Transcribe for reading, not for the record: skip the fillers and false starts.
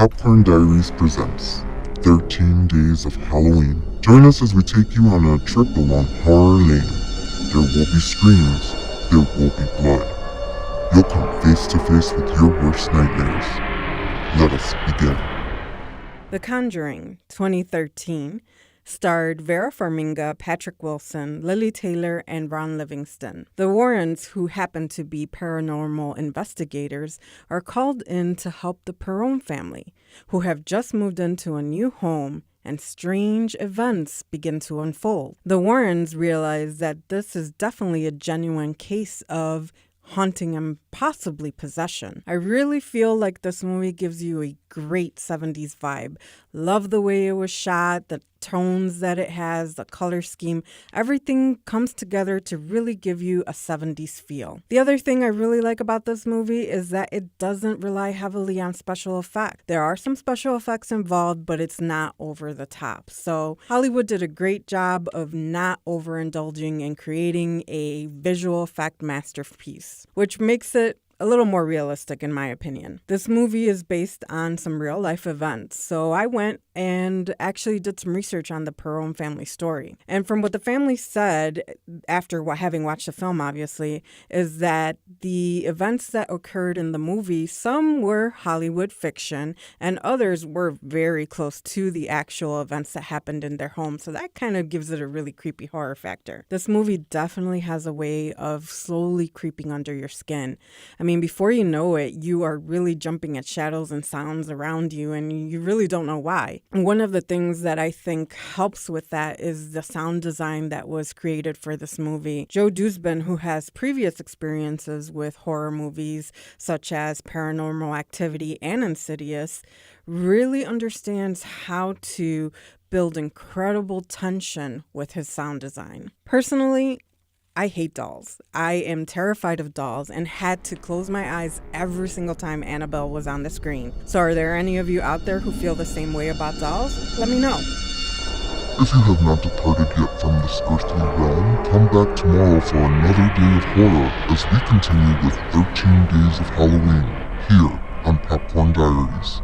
Popcorn Diaries presents 13 Days of Halloween. Join us as we take you on a trip along Horror Lane. There will be screams, there will be blood. You'll come face to face with your worst nightmares. Let us begin. The Conjuring, 2013, starred Vera Farmiga, Patrick Wilson, Lily Taylor, and Ron Livingston. The Warrens, who happen to be paranormal investigators, are called in to help the Perron family, who have just moved into a new home, and strange events begin to unfold. The Warrens realize that this is definitely a genuine case of haunting and possibly possession. I really feel like this movie gives you a great 70s vibe. Love the way it was shot, the tones that it has, the color scheme. Everything comes together to really give you a 70s feel. The other thing I really like about this movie is that it doesn't rely heavily on special effects. There are some special effects involved, but it's not over the top. So Hollywood did a great job of not overindulging and creating a visual effect masterpiece, which makes it a little more realistic in my opinion. This movie is based on some real life events. So I went and actually did some research on the Perron family story. And from what the family said, after having watched the film obviously, is that the events that occurred in the movie, some were Hollywood fiction and others were very close to the actual events that happened in their home. So that kind of gives it a really creepy horror factor. This movie definitely has a way of slowly creeping under your skin. I mean, before you know it, you are really jumping at shadows and sounds around you, and you really don't know why. One of the things that I think helps with that is the sound design that was created for this movie. Joe Dusbin, who has previous experiences with horror movies such as Paranormal Activity and Insidious, really understands how to build incredible tension with his sound design. Personally, I hate dolls. I am terrified of dolls and had to close my eyes every single time Annabelle was on the screen. So are there any of you out there who feel the same way about dolls? Let me know. If you have not departed yet from this earthly realm, come back tomorrow for another day of horror as we continue with 13 Days of Halloween here on Popcorn Diaries.